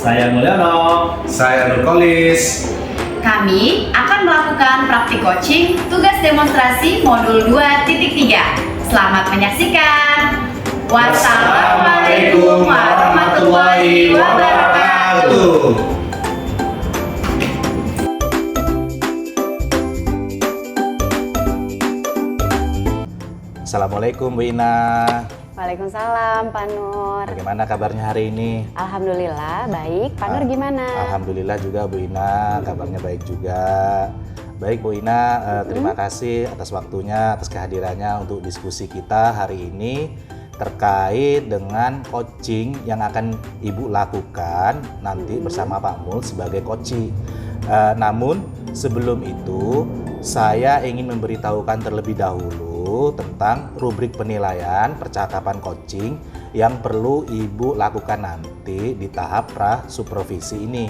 Saya Mulyono. Saya Nurkolis. Kami akan melakukan praktik coaching tugas demonstrasi modul 2.3. Selamat menyaksikan. Wassalamualaikum warahmatullahi wabarakatuh. Assalamualaikum Bu Ina. Waalaikumsalam Pak Nur. Bagaimana kabarnya hari ini? Alhamdulillah baik. Pak Nur gimana? Alhamdulillah juga Bu Ina, kabarnya baik juga. Baik Bu Ina, terima kasih atas waktunya, atas kehadirannya untuk diskusi kita hari ini terkait dengan coaching yang akan Ibu lakukan nanti bersama Pak Mul sebagai coach. Namun sebelum itu saya ingin memberitahukan terlebih dahulu tentang rubrik penilaian percakapan coaching yang perlu Ibu lakukan nanti di tahap pra-supervisi ini.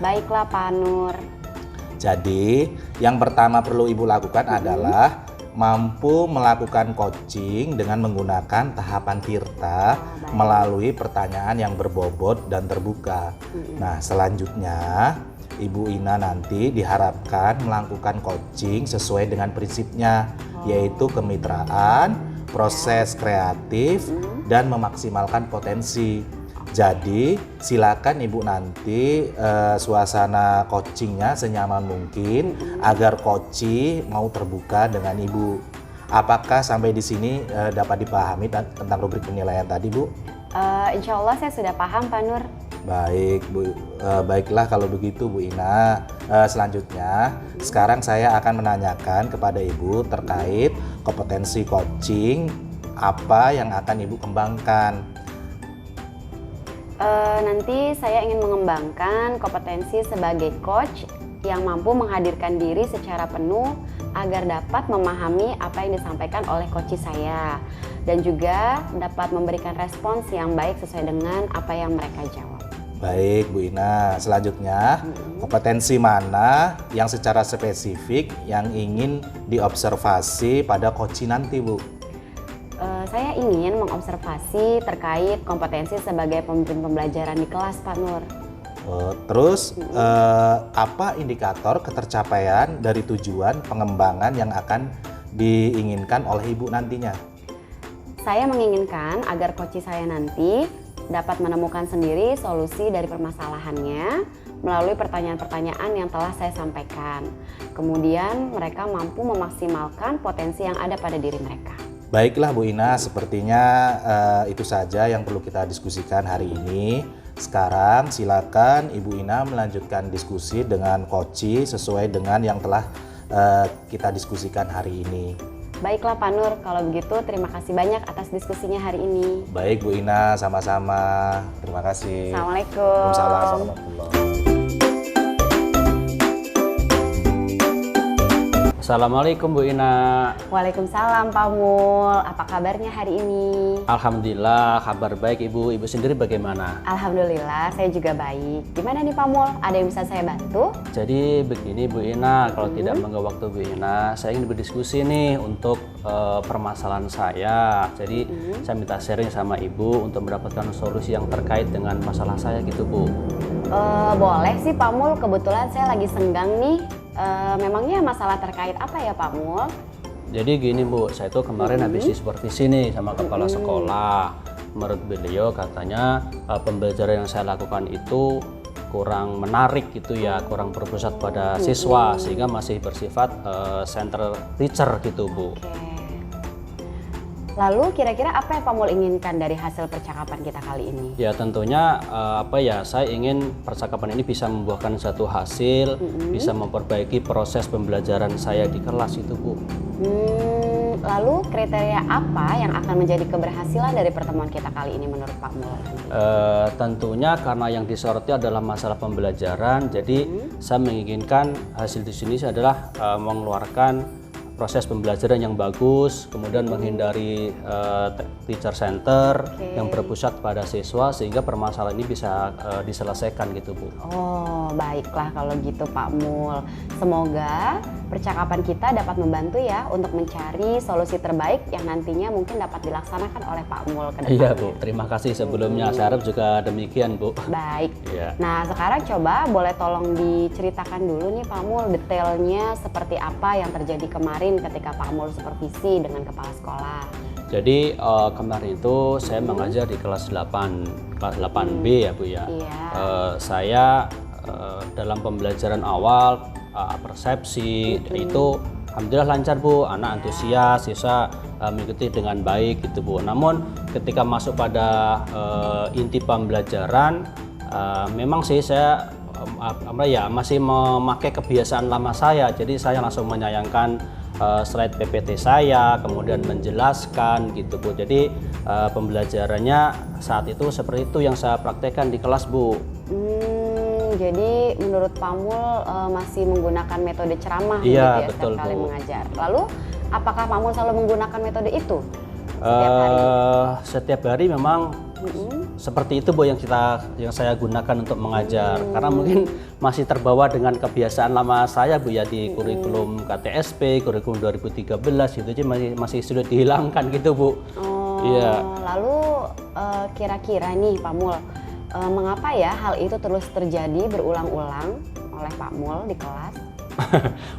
Baiklah Pak Nur. Jadi yang pertama perlu Ibu lakukan adalah mampu melakukan coaching dengan menggunakan tahapan tirta melalui pertanyaan yang berbobot dan terbuka. Nah, selanjutnya Ibu Ina nanti diharapkan melakukan coaching sesuai dengan prinsipnya, yaitu kemitraan, proses kreatif, dan memaksimalkan potensi. Jadi silakan Ibu nanti suasana coachingnya senyaman mungkin agar coach mau terbuka dengan Ibu. Apakah sampai di sini dapat dipahami tentang rubrik penilaian tadi, Bu? Insya Allah saya sudah paham Pak Nur. Baik Bu, baiklah kalau begitu Bu Ina. Selanjutnya, sekarang saya akan menanyakan kepada Ibu terkait kompetensi coaching apa yang akan Ibu kembangkan. Nanti saya ingin mengembangkan kompetensi sebagai coach yang mampu menghadirkan diri secara penuh agar dapat memahami apa yang disampaikan oleh coach saya dan juga dapat memberikan respons yang baik sesuai dengan apa yang mereka jawab. Baik Bu Ina, selanjutnya kompetensi mana yang secara spesifik yang ingin diobservasi pada coach nanti Bu? Saya ingin mengobservasi terkait kompetensi sebagai pemimpin pembelajaran di kelas Pak Nur. Terus apa indikator ketercapaian dari tujuan pengembangan yang akan diinginkan oleh Ibu nantinya? Saya menginginkan agar coach saya nanti dapat menemukan sendiri solusi dari permasalahannya melalui pertanyaan-pertanyaan yang telah saya sampaikan. Kemudian mereka mampu memaksimalkan potensi yang ada pada diri mereka. Baiklah Bu Ina, sepertinya itu saja yang perlu kita diskusikan hari ini. Sekarang silakan Ibu Ina melanjutkan diskusi dengan coach sesuai dengan yang telah kita diskusikan hari ini. Baiklah Pak Nur, kalau begitu terima kasih banyak atas diskusinya hari ini. Baik Bu Ina, sama-sama. Terima kasih. Assalamualaikum. Waalaikumsalam warahmatullahi. Assalamualaikum Bu Ina. Waalaikumsalam Pak Mul, apa kabarnya hari ini? Alhamdulillah kabar baik Ibu. Ibu sendiri bagaimana? Alhamdulillah saya juga baik. Gimana nih Pak Mul, ada yang bisa saya bantu? Jadi begini Bu Ina, kalau tidak mengganggu waktu Bu Ina, saya ingin berdiskusi nih untuk permasalahan saya. Jadi saya minta sharing sama Ibu untuk mendapatkan solusi yang terkait dengan masalah saya gitu Bu. Boleh sih Pak Mul, kebetulan saya lagi senggang nih. Memangnya masalah terkait apa ya Pak Mul? Jadi gini Bu, saya tuh kemarin habis disupervisi nih sama kepala sekolah. Menurut beliau katanya pembelajaran yang saya lakukan itu kurang menarik gitu ya, kurang berpusat pada siswa sehingga masih bersifat center teacher gitu Bu. Oke. Lalu kira-kira apa yang Pak Mul inginkan dari hasil percakapan kita kali ini? Ya tentunya saya ingin percakapan ini bisa membuahkan satu hasil, bisa memperbaiki proses pembelajaran saya di kelas itu Bu. Lalu kriteria apa yang akan menjadi keberhasilan dari pertemuan kita kali ini menurut Pak Mul? Tentunya karena yang disoroti adalah masalah pembelajaran, jadi saya menginginkan hasil di sini adalah mengeluarkan proses pembelajaran yang bagus, kemudian menghindari teacher center yang berpusat pada siswa sehingga permasalahan ini bisa diselesaikan gitu Bu. Oh, baiklah kalau gitu Pak Mul. Semoga percakapan kita dapat membantu ya untuk mencari solusi terbaik yang nantinya mungkin dapat dilaksanakan oleh Pak Mul ke depannya. Iya Bu, terima kasih sebelumnya. Saya harap juga demikian Bu. Baik. Iya. Nah, sekarang coba boleh tolong diceritakan dulu nih Pak Mul detailnya seperti apa yang terjadi kemarin ketika Pak Mul supervisi dengan kepala sekolah. Jadi kemarin itu saya mengajar di kelas 8B ya Bu ya. Iya. Saya dalam pembelajaran awal persepsi itu alhamdulillah lancar Bu, anak antusias, siswa mengikuti dengan baik gitu Bu. Namun ketika masuk pada inti pembelajaran memang sih saya masih memakai kebiasaan lama saya. Jadi saya langsung menyayangkan slide PPT saya, kemudian menjelaskan gitu Bu. Jadi pembelajarannya saat itu seperti itu yang saya praktekkan di kelas Bu. Jadi menurut Pak Mul masih menggunakan metode ceramah Iya, gitu ya betul, setiap kali Bu. mengajar. Lalu apakah Pak Mul selalu menggunakan metode itu setiap hari? Setiap hari memang seperti itu Bu yang saya gunakan untuk mengajar. Karena mungkin masih terbawa dengan kebiasaan lama saya Bu ya di kurikulum KTSP, kurikulum 2013 itu aja masih sudah dihilangkan gitu Bu. Oh, Iya. lalu kira-kira nih Pak Mul, mengapa ya hal itu terus terjadi berulang-ulang oleh Pak Mul di kelas?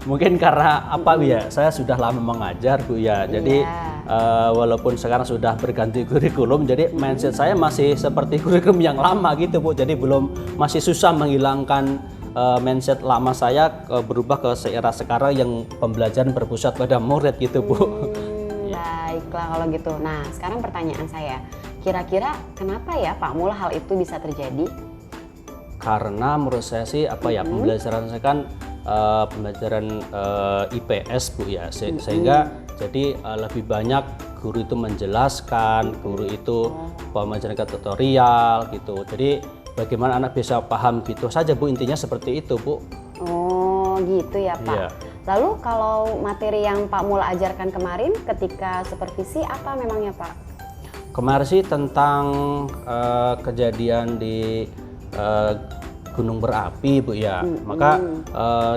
Mungkin karena apa Bu ya? Saya sudah lama mengajar Bu ya. Jadi walaupun sekarang sudah berganti kurikulum, jadi mindset saya masih seperti kurikulum yang lama gitu Bu. Jadi masih susah menghilangkan mindset lama saya berubah ke era sekarang yang pembelajaran berpusat pada murid gitu Bu. Baiklah kalau gitu. Nah, sekarang pertanyaan saya, kira-kira kenapa ya Pak Mul hal itu bisa terjadi? Karena menurut saya sih pembelajaran saya kan pembelajaran IPS Bu ya, sehingga jadi lebih banyak guru itu menjelaskan, guru itu mengajarkan tutorial gitu. Jadi bagaimana anak bisa paham gitu saja Bu, intinya seperti itu Bu. Oh gitu ya Pak. Iya. Lalu kalau materi yang Pak Mul ajarkan kemarin ketika supervisi apa memangnya Pak? Kemarin sih tentang kejadian di gunung berapi Bu ya. Maka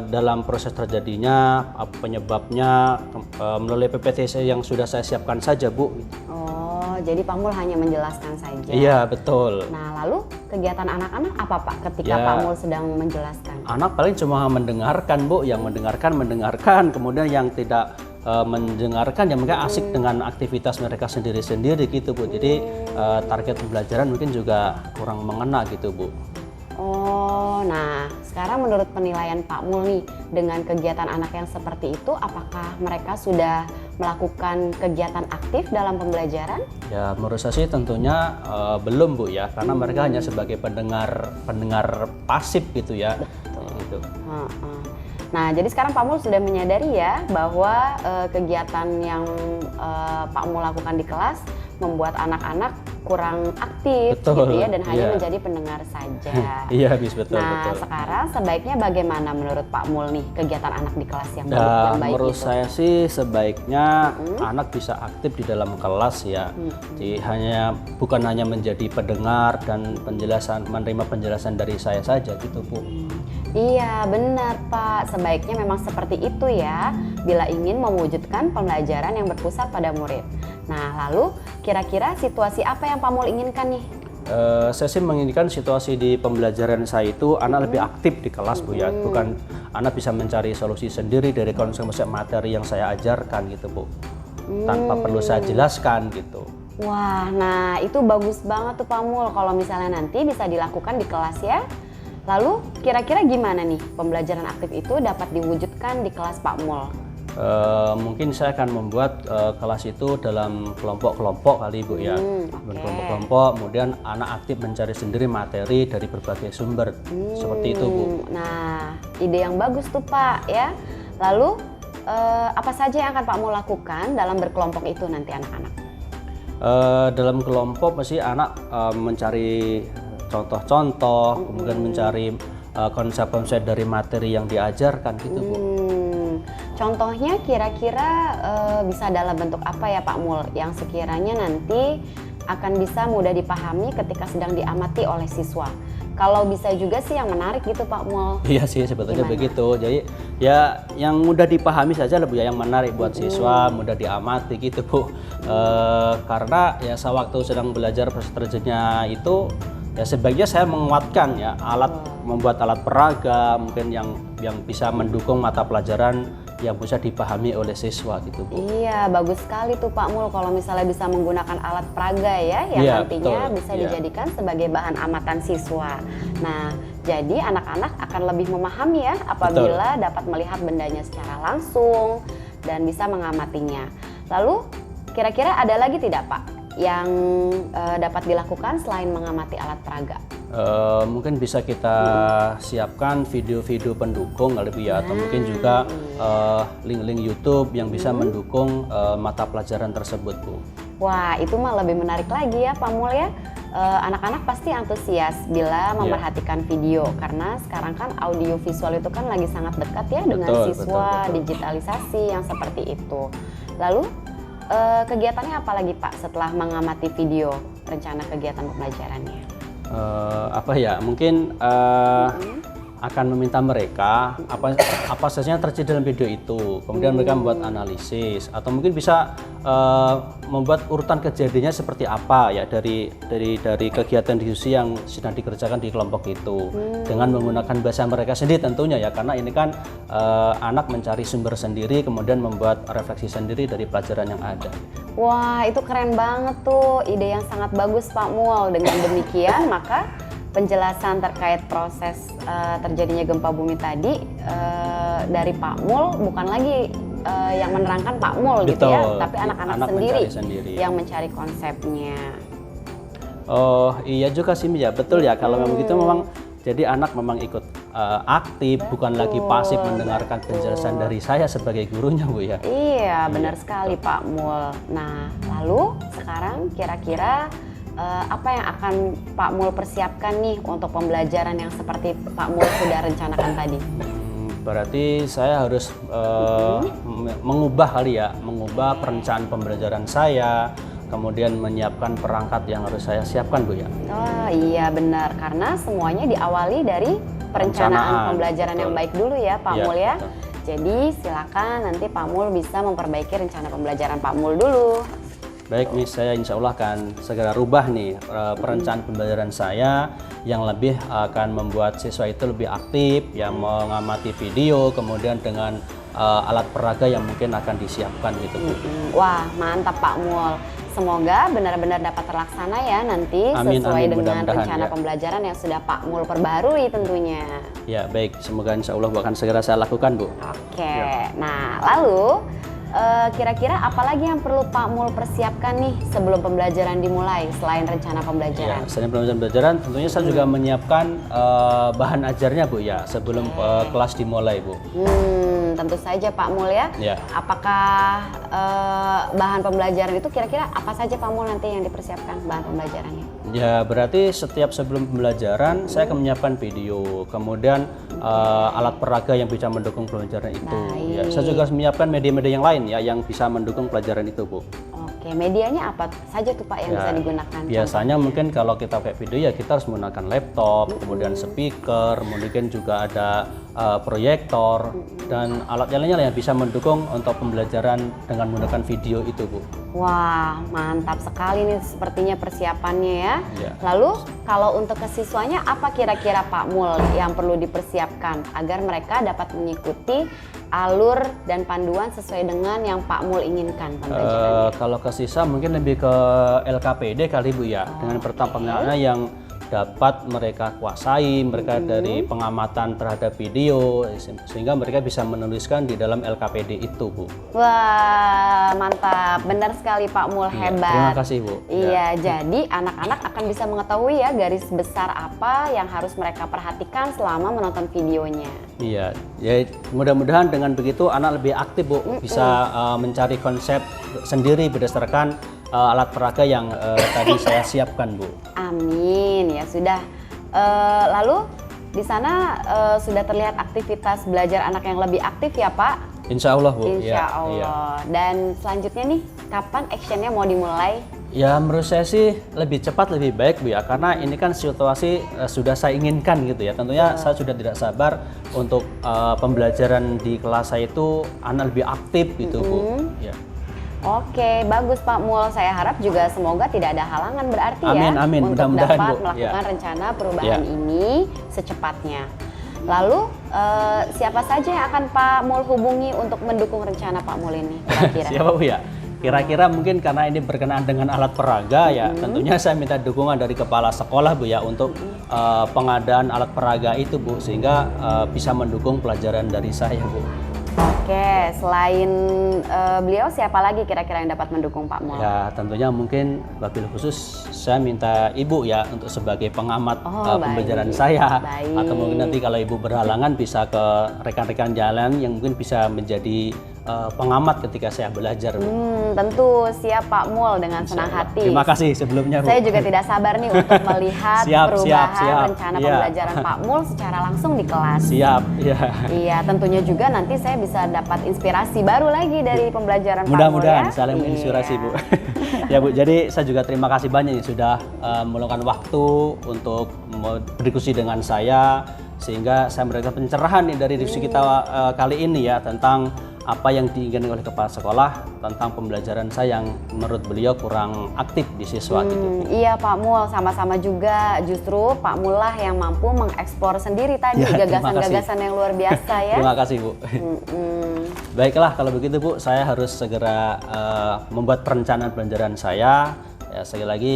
dalam proses terjadinya penyebabnya melalui PPT yang sudah saya siapkan saja Bu. Oh, jadi Pak Mul hanya menjelaskan saja. Iya betul. Nah, lalu kegiatan anak-anak apa Pak ketika Ya. Pak Mul sedang menjelaskan? Anak paling cuma mendengarkan Bu, yang mendengarkan, kemudian yang tidak mendengarkan ya mereka asik dengan aktivitas mereka sendiri-sendiri gitu Bu. Jadi target pembelajaran mungkin juga kurang mengena gitu Bu. Oh, nah sekarang menurut penilaian Pak Mul nih dengan kegiatan anak yang seperti itu, apakah mereka sudah melakukan kegiatan aktif dalam pembelajaran? Ya menurut saya sih tentunya belum Bu ya, karena mereka hanya sebagai pendengar pasif gitu ya. Gitu. Nah, jadi sekarang Pak Mul sudah menyadari ya bahwa kegiatan yang Pak Mul lakukan di kelas membuat anak-anak kurang aktif Betul, gitu ya dan hanya iya. menjadi pendengar saja. Iya betul. Nah, sekarang sebaiknya bagaimana menurut Pak Mul nih kegiatan anak di kelas yang baik, Dan yang baik menurut itu? saya sih sebaiknya anak bisa aktif di dalam kelas ya. Jadi bukan hanya menjadi pendengar dan menerima penjelasan dari saya saja gitu Bu. Iya benar Pak, sebaiknya memang seperti itu ya bila ingin mewujudkan pembelajaran yang berpusat pada murid. Nah lalu kira-kira situasi apa yang Pak Mul inginkan nih? Saya sih menginginkan situasi di pembelajaran saya itu anak lebih aktif di kelas Bu ya, bukan anak bisa mencari solusi sendiri dari konsep materi yang saya ajarkan gitu Bu, tanpa perlu saya jelaskan gitu. Wah, nah itu bagus banget tuh Pak Mul kalau misalnya nanti bisa dilakukan di kelas ya. Lalu kira-kira gimana nih pembelajaran aktif itu dapat diwujudkan di kelas Pak Mul? Mungkin saya akan membuat kelas itu dalam kelompok-kelompok kali Bu ya. Kelompok-kelompok, kemudian anak aktif mencari sendiri materi dari berbagai sumber. Seperti itu Bu. Nah, ide yang bagus tuh Pak ya. Lalu apa saja yang akan Pak Mul lakukan dalam berkelompok itu nanti anak-anak? Dalam kelompok mesti anak mencari contoh-contoh, kemudian mencari konsep-konsep dari materi yang diajarkan gitu Bu. Contohnya kira-kira bisa dalam bentuk apa ya Pak Mul yang sekiranya nanti akan bisa mudah dipahami ketika sedang diamati oleh siswa. Kalau bisa juga sih yang menarik gitu Pak Mul. Iya sih sebetulnya Gimana? begitu. Jadi ya yang mudah dipahami saja lebih yang menarik buat siswa, mudah diamati gitu Bu. Karena ya sewaktu sedang belajar proses terjunnya itu ya sebaiknya saya menguatkan ya membuat alat peraga mungkin yang bisa mendukung mata pelajaran yang bisa dipahami oleh siswa gitu Bu. Iya, bagus sekali tuh Pak Mul kalau misalnya bisa menggunakan alat peraga ya yang Iya, nantinya betul. bisa Iya. dijadikan sebagai bahan amatan siswa. Nah, jadi anak-anak akan lebih memahami ya apabila dapat melihat bendanya secara langsung dan bisa mengamatinya. Lalu kira-kira ada lagi tidak Pak yang dapat dilakukan selain mengamati alat peraga? Mungkin bisa kita siapkan video-video pendukung kali Bu ya, atau mungkin juga link-link YouTube yang bisa mendukung mata pelajaran tersebut Bu. Wah, itu mah lebih menarik lagi ya Pak Mul ya. Anak-anak pasti antusias bila memperhatikan video karena sekarang kan audio visual itu kan lagi sangat dekat ya dengan Betul, siswa, betul. digitalisasi yang seperti itu. Lalu kegiatannya apa lagi Pak setelah mengamati video, rencana kegiatan pembelajarannya? Apa ya, mungkin akan meminta mereka apa saja yang terjadi dalam video itu, kemudian mereka membuat analisis atau mungkin bisa membuat urutan kejadiannya seperti apa ya dari kegiatan diskusi yang sedang dikerjakan di kelompok itu dengan menggunakan bahasa mereka sendiri tentunya ya, karena ini kan anak mencari sumber sendiri kemudian membuat refleksi sendiri dari pelajaran yang ada. Wah, itu keren banget tuh, ide yang sangat bagus Pak Mul. Dengan demikian maka penjelasan terkait proses terjadinya gempa bumi tadi dari Pak Mul bukan lagi yang menerangkan Pak Mul gitu ya, Betul. tapi anak-anak Anak sendiri, mencari sendiri. yang mencari konsepnya. Oh iya juga sih ya, betul ya, kalau memang gitu memang jadi anak memang ikut aktif, bukan lagi pasif mendengarkan penjelasan dari saya sebagai gurunya Bu ya. Iya, benar sekali Pak Mul. Nah, lalu sekarang kira-kira apa yang akan Pak Mul persiapkan nih untuk pembelajaran yang seperti Pak Mul sudah rencanakan tadi? Berarti saya harus mengubah perencanaan pembelajaran saya, kemudian menyiapkan perangkat yang harus saya siapkan Bu ya. Oh iya benar, karena semuanya diawali dari perencanaan pembelajaran betul. yang baik dulu ya Pak Iya, Mul ya. betul. Jadi silakan nanti Pak Mul bisa memperbaiki rencana pembelajaran Pak Mul dulu. Baik Miss, saya insya Allah akan segera rubah nih perencanaan pembelajaran saya yang lebih akan membuat siswa itu lebih aktif, yang mengamati video, kemudian dengan alat peraga yang mungkin akan disiapkan gitu Bu. Wah mantap Pak Mul. Semoga benar-benar dapat terlaksana ya nanti Amin, sesuai amin, dengan mudah-mudahan, rencana ya. pembelajaran yang sudah Pak Mul perbarui tentunya. Ya baik, semoga insya Allah akan segera saya lakukan Bu. Oke, nah lalu kira-kira apa lagi yang perlu Pak Mul persiapkan nih sebelum pembelajaran dimulai selain rencana Ya, pembelajaran? selain pembelajaran tentunya saya juga menyiapkan bahan ajarnya Bu ya sebelum kelas dimulai Bu. Tentu saja Pak Mul ya. Ya. Apakah bahan pembelajaran itu kira-kira apa saja Pak Mul nanti yang dipersiapkan bahan pembelajarannya? Ya berarti setiap sebelum pembelajaran saya akan menyiapkan video, kemudian alat peraga yang bisa mendukung pelajaran itu. Ya, saya juga harus menyiapkan media-media yang lain ya yang bisa mendukung pelajaran itu Bu. Oke, medianya apa saja tuh Pak yang bisa digunakan? Biasanya mungkin kalau kita pakai video ya kita harus menggunakan laptop, kemudian speaker, mungkin juga ada proyektor dan alat yang lainnya yang bisa mendukung untuk pembelajaran dengan menggunakan video itu Bu. Wah, mantap sekali nih sepertinya persiapannya ya. Ya. Lalu kalau untuk ke siswanya apa kira-kira Pak Mul yang perlu dipersiapkan agar mereka dapat mengikuti alur dan panduan sesuai dengan yang Pak Mul inginkan pembelajarannya? Kalau ke siswa mungkin lebih ke LKPD kali Bu ya, dengan pertanyaan yang dapat mereka kuasai, mereka dari pengamatan terhadap video sehingga mereka bisa menuliskan di dalam LKPD itu Bu. Wah, mantap. Benar sekali Pak Mul, Iya, hebat. terima kasih Bu. Iya, jadi anak-anak akan bisa mengetahui ya garis besar apa yang harus mereka perhatikan selama menonton videonya. Iya, ya mudah-mudahan dengan begitu anak lebih aktif Bu, bisa mencari konsep sendiri berdasarkan alat peraga yang tadi saya siapkan Bu. Amin, ya sudah. Lalu di sana sudah terlihat aktivitas belajar anak yang lebih aktif ya Pak? Insya Allah Bu. Insya Ya, Allah. iya. Dan selanjutnya nih, kapan actionnya mau dimulai? Ya menurut saya sih lebih cepat lebih baik Bu ya, karena ini kan situasi sudah saya inginkan gitu ya. Tentunya saya sudah tidak sabar untuk pembelajaran di kelas saya itu anak lebih aktif gitu Bu. Ya. Oke, bagus Pak Mul. Saya harap juga semoga tidak ada halangan berarti Amin, ya amin. untuk Mudah-mudahan, dapat Bu. melakukan Ya. rencana perubahan Ya. ini secepatnya. Lalu siapa saja yang akan Pak Mul hubungi untuk mendukung rencana Pak Mul ini kira-kira? Siapa Bu ya? Kira-kira mungkin karena ini berkenaan dengan alat peraga ya, tentunya saya minta dukungan dari kepala sekolah Bu ya untuk pengadaan alat peraga itu Bu, sehingga bisa mendukung pelajaran dari saya Bu. Oke, selain beliau siapa lagi kira-kira yang dapat mendukung Pak Mul? Ya tentunya mungkin wabil khusus saya minta Ibu ya untuk sebagai pengamat Oh, pembelajaran baik. saya. Baik. Atau mungkin nanti kalau Ibu berhalangan bisa ke rekan-rekan jalan yang mungkin bisa menjadi pengamat ketika saya belajar Bu. Tentu siap Pak Mul dengan senang hati. Terima kasih sebelumnya Bu. Saya juga tidak sabar nih untuk melihat Siap, perubahan siap. rencana Iya. pembelajaran Pak Mul secara langsung di kelas. Siap, ya. Iya, tentunya juga nanti saya bisa dapat inspirasi baru lagi dari pembelajaran Pak Mul Mudah-mudahan ya. saling menginspirasi Iya. Bu. Ya Bu, jadi saya juga terima kasih banyak nih sudah meluangkan waktu untuk berdiskusi dengan saya, sehingga saya memberikan pencerahan nih dari diskusi kita kali ini ya tentang apa yang diinginkan oleh kepala sekolah tentang pembelajaran saya yang menurut beliau kurang aktif di siswa gitu Bu. Iya Pak Mul, sama-sama juga justru Pak Mul lah yang mampu mengeksplor sendiri tadi Ya, terima gagasan-gagasan yang luar biasa ya. Terima kasih Bu. Baiklah kalau begitu Bu, saya harus segera membuat perencanaan pembelajaran saya. Ya, sekali lagi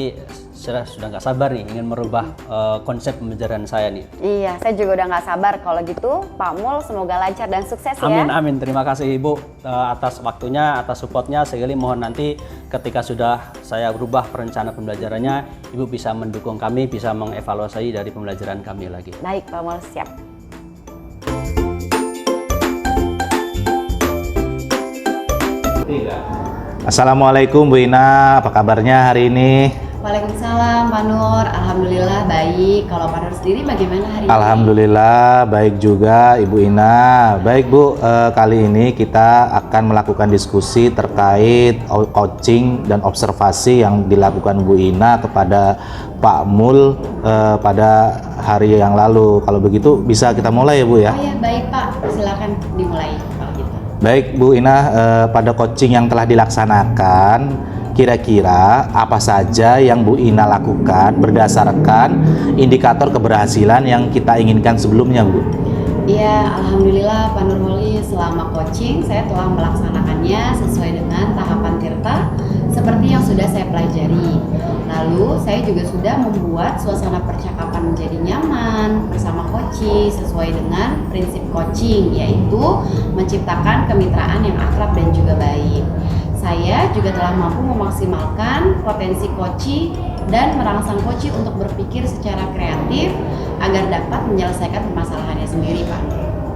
saya sudah nggak sabar nih ingin merubah konsep pembelajaran saya nih. Iya, saya juga udah nggak sabar. Kalau gitu Pak Mul semoga lancar dan sukses Amin, ya. amin. Terima kasih Ibu atas waktunya, atas supportnya. Sekali mohon nanti ketika sudah saya berubah perencanaan pembelajarannya, Ibu bisa mendukung kami, bisa mengevaluasi dari pembelajaran kami lagi. Baik Pak Mul, siap. Assalamualaikum Bu Ina, apa kabarnya hari ini? Waalaikumsalam Pak Nur, Alhamdulillah baik. Kalau Pak Nur sendiri bagaimana hari ini? Alhamdulillah baik juga Ibu Ina. Baik Bu, kali ini kita akan melakukan diskusi terkait coaching dan observasi yang dilakukan Bu Ina kepada Pak Mul pada hari yang lalu. Kalau begitu bisa kita mulai ya Bu ya? Oh ya baik Pak, silakan dimulai kalau gitu. Baik Bu Ina, pada coaching yang telah dilaksanakan, kira-kira apa saja yang Bu Ina lakukan berdasarkan indikator keberhasilan yang kita inginkan sebelumnya Bu? Iya, Alhamdulillah Pak Nurholi selama coaching saya telah melaksanakannya sesuai dengan tahapan Tirta seperti yang sudah saya pelajari. Lalu saya juga sudah membuat suasana percakapan menjadi nyaman bersama coaching sesuai dengan prinsip coaching, yaitu menciptakan kemitraan yang akrab dan juga baik. Saya juga telah mampu memaksimalkan potensi coaching dan merangsang coaching untuk berpikir secara kreatif agar dapat menyelesaikan permasalahannya sendiri, Pak.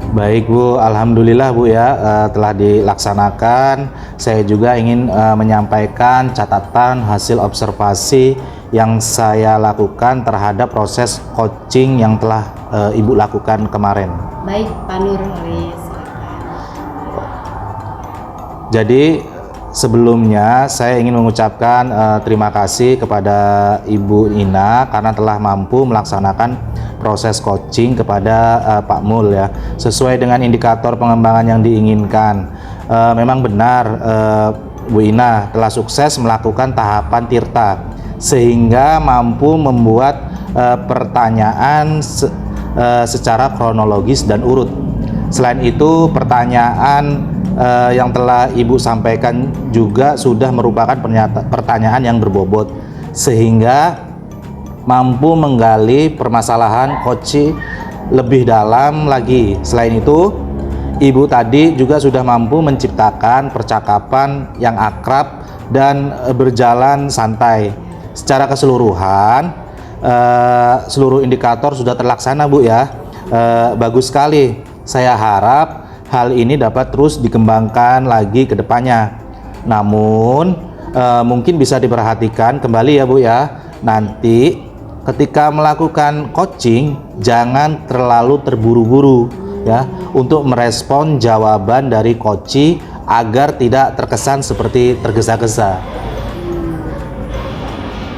Baik Bu, Alhamdulillah Bu ya, telah dilaksanakan. Saya juga ingin menyampaikan catatan hasil observasi yang saya lakukan terhadap proses coaching yang telah Ibu lakukan kemarin. Baik, Pak Nurholi, silakan. Jadi sebelumnya saya ingin mengucapkan terima kasih kepada Ibu Ina karena telah mampu melaksanakan proses coaching kepada Pak Mul ya, sesuai dengan indikator pengembangan yang diinginkan. Memang benar Bu Ina telah sukses melakukan tahapan Tirta sehingga mampu membuat pertanyaan secara kronologis dan urut. Selain itu pertanyaan yang telah Ibu sampaikan juga sudah merupakan pertanyaan yang berbobot sehingga mampu menggali permasalahan coaching lebih dalam lagi. Selain itu, Ibu tadi juga sudah mampu menciptakan percakapan yang akrab dan berjalan santai. Secara keseluruhan, seluruh indikator sudah terlaksana Bu ya. Bagus sekali. Saya harap hal ini dapat terus dikembangkan lagi ke depannya. Namun mungkin bisa diperhatikan kembali ya Bu ya. Nanti ketika melakukan coaching jangan terlalu terburu-buru. ya, untuk merespon jawaban dari coach agar tidak terkesan seperti tergesa-gesa.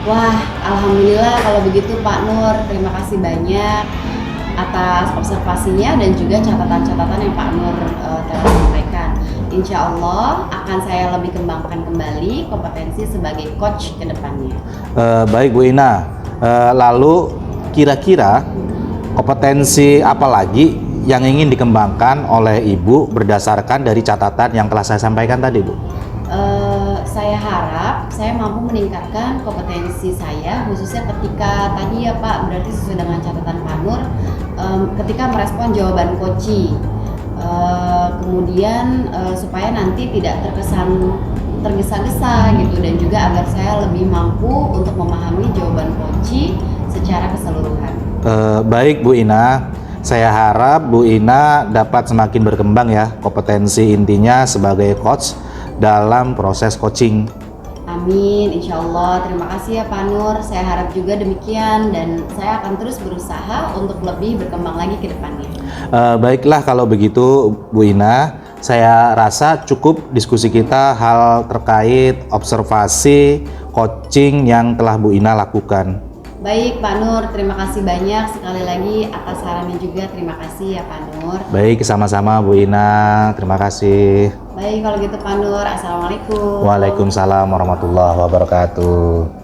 Wah, alhamdulillah kalau begitu Pak Nur. Terima kasih banyak atas observasinya dan juga catatan-catatan yang Pak Nur telah sampaikan. Insya Allah akan saya lebih kembangkan kembali kompetensi sebagai coach ke depannya. Baik Bu Ina, lalu kira-kira kompetensi apa lagi yang ingin dikembangkan oleh Ibu berdasarkan dari catatan yang telah saya sampaikan tadi, Bu? Saya harap saya mampu meningkatkan kompetensi saya khususnya ketika tadi ya Pak, berarti sesuai dengan catatan Pak Nur, ketika merespon jawaban coach, kemudian supaya nanti tidak terkesan tergesa-gesa gitu, dan juga agar saya lebih mampu untuk memahami jawaban coach secara keseluruhan. Baik Bu Ina, saya harap Bu Ina dapat semakin berkembang ya kompetensi intinya sebagai coach dalam proses coaching. Amin, insya Allah. Terima kasih ya Pak Nur. Saya harap juga demikian dan saya akan terus berusaha untuk lebih berkembang lagi ke depannya. Baiklah kalau begitu Bu Ina, saya rasa cukup diskusi kita hal terkait observasi coaching yang telah Bu Ina lakukan. Baik Pak Nur, terima kasih banyak sekali lagi atas sarannya juga. Terima kasih ya Pak Nur. Baik, sama-sama Bu Ina, terima kasih. Baik kalau gitu Pak Nur, Assalamualaikum. Waalaikumsalam warahmatullahi wabarakatuh.